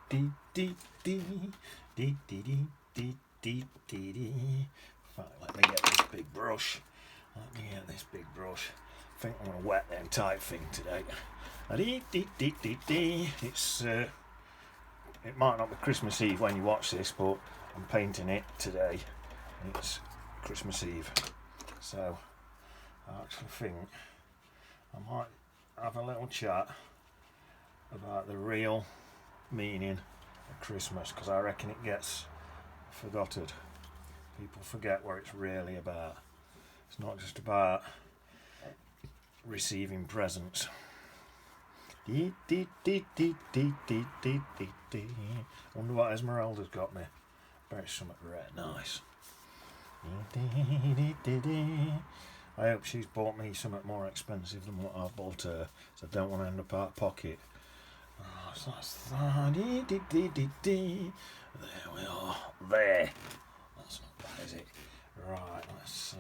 Dee dee dee dee dee dee dee dee dee dee. Let me get this big brush. I think I'm going to wet the entire thing today. It's it might not be Christmas Eve when you watch this, but I'm painting it today. It's Christmas Eve, so I actually think I might have a little chat about the real meaning of Christmas, because I reckon it gets forgotten. People forget what it's really about. It's not just about receiving presents. Wonder what Esmeralda's got me. Bet it's something right nice. I hope she's bought me something more expensive than what I've bought her, so I don't want to end up out of pocket. Oh, so that's that. There we are. There. That's not bad, is it? Right, let's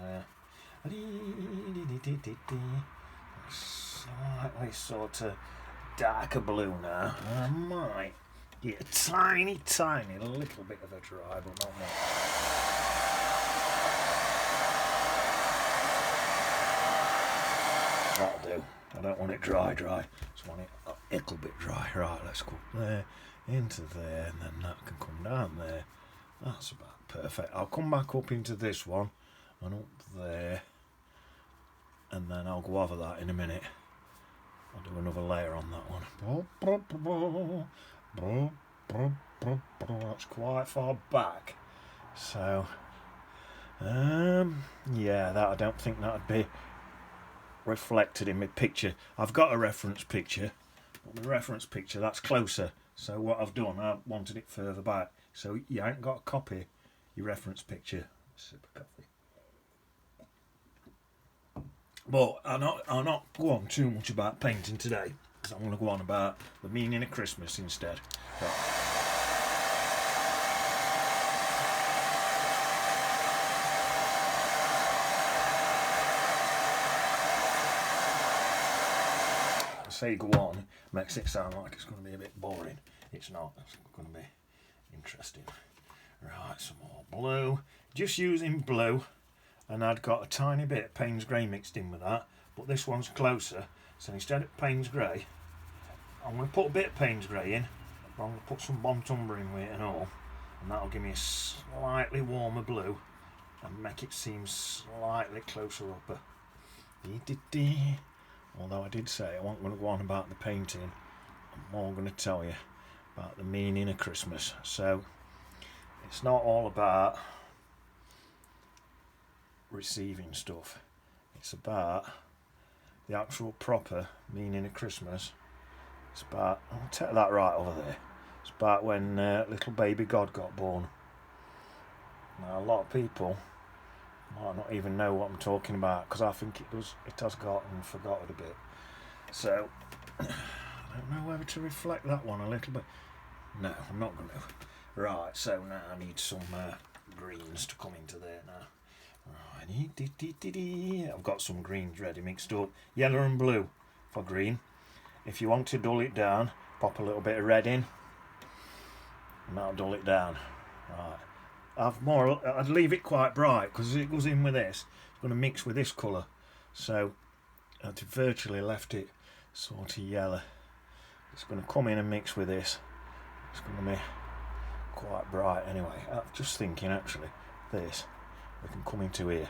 slightly sort of darker blue now. I might get a tiny little bit of a dry, but not much. That'll do. I don't want it dry. Just want it a little bit dry. Right, let's go there, into there, and then that can come down there. That's about perfect. I'll come back up into this one and up there, and then I'll go over that in a minute. I'll do another layer on that one. That's quite far back. So, yeah, that I don't think that'd be reflected in my picture. I've got a reference picture, but the reference picture, that's closer. So what I've done, I wanted it further back. So you ain't got a copy your reference picture. Sip of coffee. But I'll not go on too much about painting today, because I'm going to go on about the meaning of Christmas instead. Right. I say go on makes it sound like it's going to be a bit boring. It's not. It's going to be interesting. Right, some more blue. Just using blue. And I'd got a tiny bit of Payne's Grey mixed in with that, but this one's closer, so instead of Payne's Grey, I'm going to put a bit of Payne's Grey in, but I'm going to put some Bontumber in with it and all, and that'll give me a slightly warmer blue and make it seem slightly closer up. Although I did say I wasn't going to go on about the painting, I'm more going to tell you about the meaning of Christmas. So it's not all about receiving stuff, it's about the actual proper meaning of Christmas. It's about, I'll take that right over there, it's about when little baby God got born. Now a lot of people might not even know what I'm talking about, because I think it has gotten forgotten a bit. So I don't know whether to reflect that one a little bit. No, I'm not going to. Right, so now I need some greens to come into there now. Right. I've got some greens ready mixed up. Yellow and blue for green. If you want to dull it down, pop a little bit of red in, and that'll dull it down. Right. I'd leave it quite bright, because as it goes in with this, it's going to mix with this colour. So I've virtually left it sort of yellow. It's going to come in and mix with this. It's going to be quite bright anyway. I'm just thinking actually, this, we can come into here,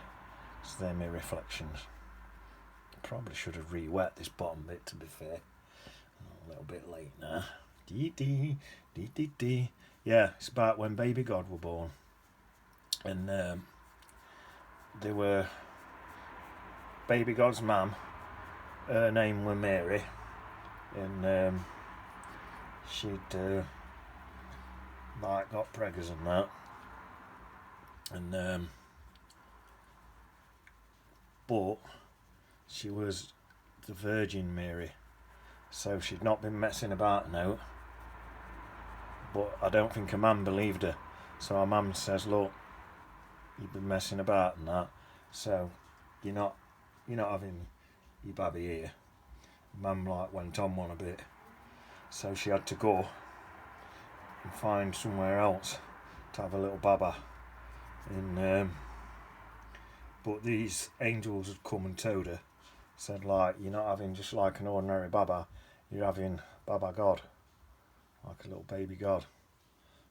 so they're my reflections. Probably should have re-wet this bottom bit, to be fair. A little bit late now. Yeah, it's about when baby God were born, and they were baby God's mum, her name was Mary, and she'd like got preggers and that, and but she was the Virgin Mary, so she'd not been messing about now. But I don't think her mum believed her, so her mum says, "Look, you've been messing about and that, so you're not having your baby here." Mum like went on one a bit, so she had to go. and find somewhere else to have a little baba. And but these angels had come and told her, said like, you're not having just like an ordinary baba, you're having Baba God, like a little baby God.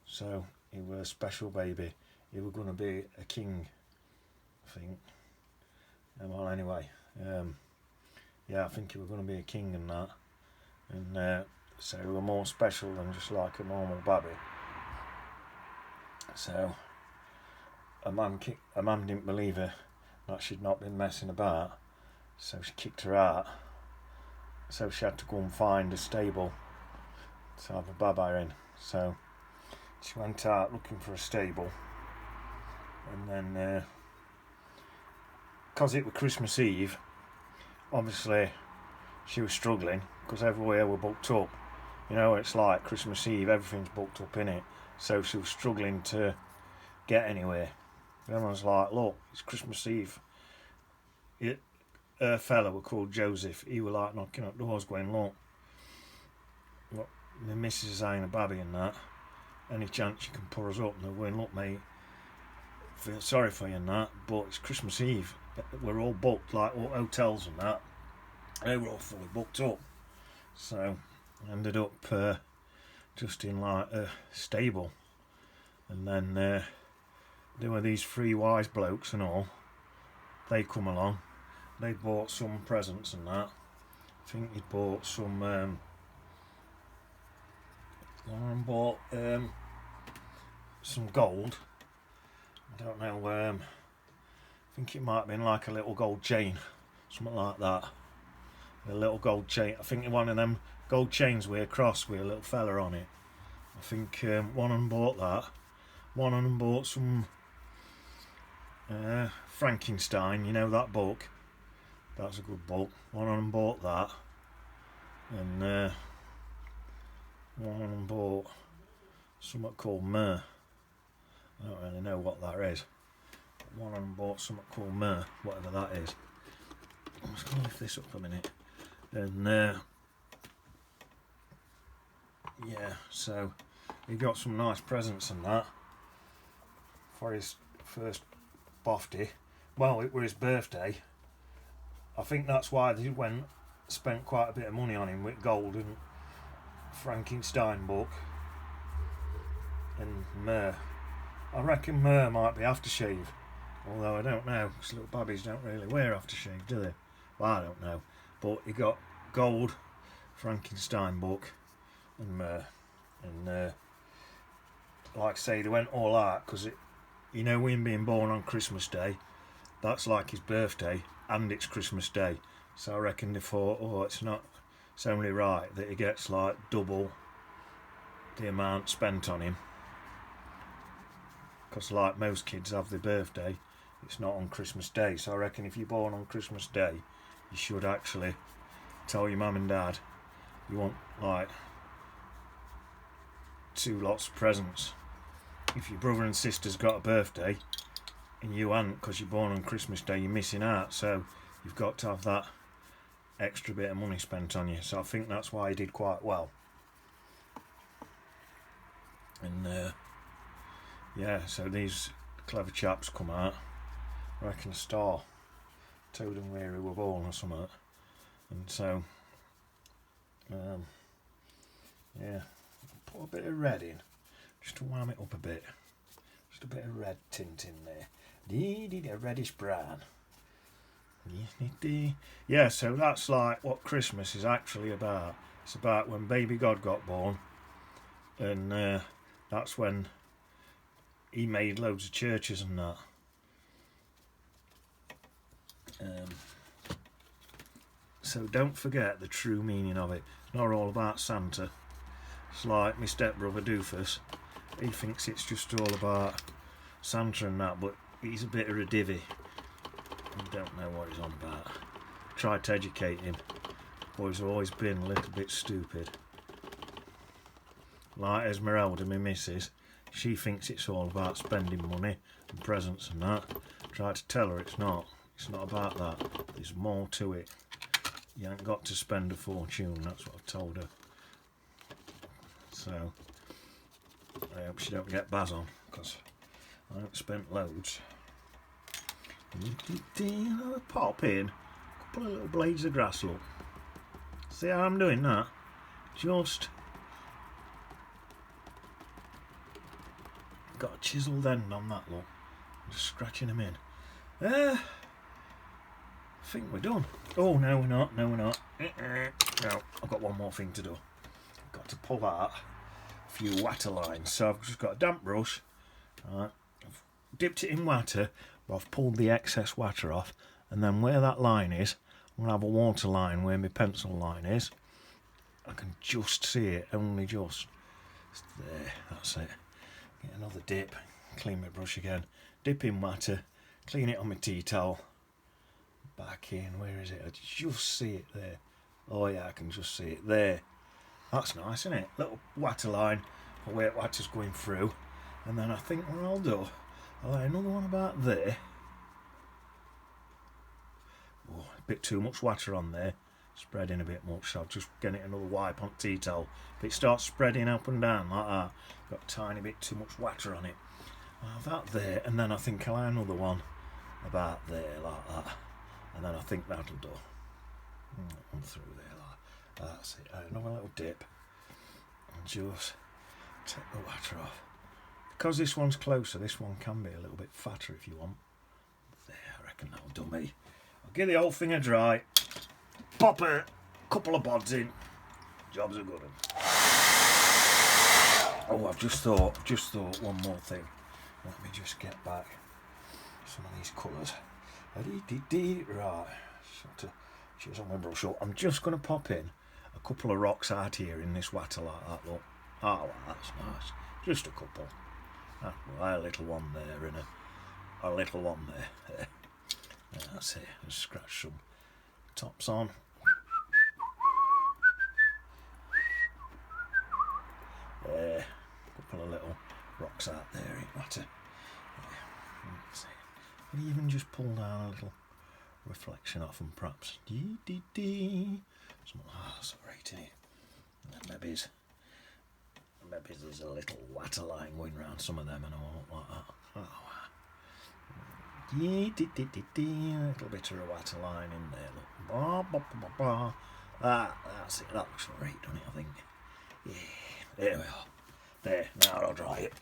So he was a special baby. He was going to be a king, I think. Well, anyway, yeah, I think he was going to be a king and that. And so he was more special than just like a normal baby. So a man didn't believe her, that she'd not been messing about. So she kicked her out. So she had to go and find a stable to have a baba in. So she went out looking for a stable, and then because it was Christmas Eve, obviously she was struggling because everywhere were booked up. You know, it's like Christmas Eve, everything's booked up in it. So she was struggling to get anywhere. Everyone's like, look, it's Christmas Eve. A fella was called Joseph. He was like knocking at doors going, look, my missus is having a baby and that. Any chance you can put us up? And they're going, look mate, feel sorry for you and that, but it's Christmas Eve. We're all booked, like all hotels and that. They were all fully booked up. So I ended up just in like a stable. And then there were these three wise blokes and all. They come along. They bought some presents and that. I think he bought some. Lauren bought some gold. I don't know. I think it might have been like a little gold chain, something like that. A little gold chain. I think one of them gold chains with a cross with a little fella on it. I think one of them bought that. One of them bought some Frankenstein. You know that book. That's a good book. One of them bought that, and one of them bought something called myrrh. I don't really know what that is. But one of them bought something called myrrh, whatever that is. I'm just going to lift this up a minute. And yeah, so he got some nice presents and that for his first birthday. Well, it was his birthday. I think that's why they spent quite a bit of money on him with gold and Frankenstein book and myrrh. I reckon myrrh might be aftershave, although I don't know, because little babbies don't really wear aftershave, do they? Well, I don't know, but he got gold, Frankenstein book and myrrh. And like I say, they went all out because you know, him being born on Christmas Day, that's like his birthday and it's Christmas Day. So I reckon they thought, oh, it's only right that he gets like double the amount spent on him, because like most kids have their birthday, it's not on Christmas Day. So I reckon if you're born on Christmas Day, you should actually tell your mum and dad you want like 2 lots of presents. If your brother and sister's got a birthday and you haven't, because you're born on Christmas Day, you're missing out. So you've got to have that extra bit of money spent on you. So I think that's why he did quite well. And yeah, so these clever chaps come out. I reckon a star told them where he was born or something. And so yeah, put a bit of red in just to warm it up a bit. Just a bit of red tint in there. A reddish brown. Yeah, so that's like what Christmas is actually about. It's about when baby God got born, and that's when he made loads of churches and that. So don't forget the true meaning of it. It's not all about Santa. It's like my stepbrother Doofus. He thinks it's just all about Santa and that, but he's a bit of a divvy. I don't know what he's on about. Tried to educate him, but he's always been a little bit stupid. Like Esmeralda, my missus, she thinks it's all about spending money and presents and that. Try to tell her it's not. It's not about that. There's more to it. You ain't got to spend a fortune, that's what I've told her. So, I hope she don't get Baz on, because I haven't spent loads. Pop in a couple of little blades of grass, look. See how I'm doing that? Just got a chiselled end on that, look. Just scratching them in. I think we're done. Oh, no, we're not. No, we're not. No, I've got one more thing to do. I've got to pull out a few water lines. So I've just got a damp brush. Right. I've dipped it in water, but I've pulled the excess water off. And then where that line is, I'm going to have a water line where my pencil line is. I can just see it, only just. It's there, that's it. Get another dip, clean my brush again. Dip in water, clean it on my tea towel. Back in, where is it? I just see it there. Oh yeah, I can just see it there. That's nice, isn't it? Little water line where water's going through. And then I think what I'll do, I'll lay another one about there. Oh, a bit too much water on there. Spreading a bit much, so I'll just get it another wipe on tea towel. If it starts spreading up and down like that, got a tiny bit too much water on it. I'll have that there, and then I think I'll add another one about there like that. And then I think that'll do. On through there like that. That's it. Another little dip. And just take the water off. Because this one's closer, this one can be a little bit fatter if you want. There, I reckon that'll do me. I'll give the whole thing a dry. Pop a couple of bods in. Job's a good one. Oh, I've just thought one more thing. Let me just get back some of these colours. Right, sort of choose on my brush up. I'm just going to pop in a couple of rocks out here in this water like that, look. Oh, well, that's nice. Just a couple. A little one there and a little one there. That's it. Just scratch some tops on. There. A couple of little rocks out there in water. Let's see. Even just pull down a little reflection off them, perhaps. That's alright, isn't it? And maybe there's a little water line going round some of them, and I won't like that. A little bit of a water line in there. Look. That's it. That looks alright, doesn't it? I think. Yeah. There we are. There. Now I'll dry it.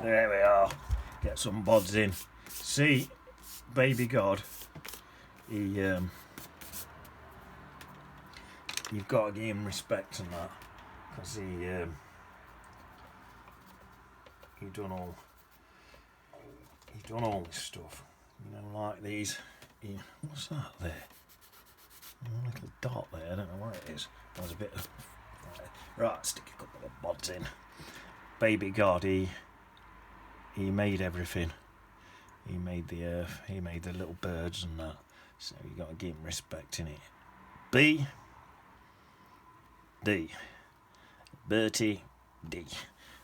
There we are. Get some bods in. See, baby God, you've got to give him respect and that, because he done all this stuff. You know, like these. What's that there? A little dot there. I don't know what it is. There's a bit of right. Stick a couple of bods in. Baby God, he made everything. He made the earth. He made the little birds and that. So you got to give him respect in it. B. D. Bertie D.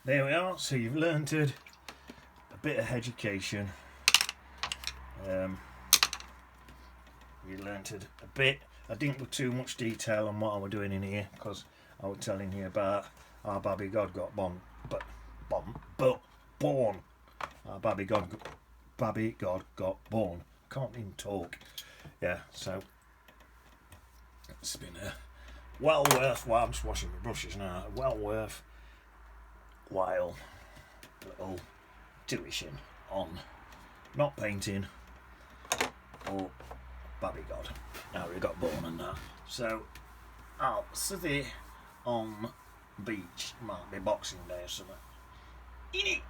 There we are. So you've learned a bit of education. You learned a bit. I didn't put too much detail on what I was doing in here because I was telling you about our baby God got born. Our baby God got born. Can't even talk. Yeah, so it's been well worth while I'm just washing my brushes now. Well worth while little tuition on not painting or baby God. Now we got born and that. So I'll sit here on beach. Might be Boxing Day or something. In it.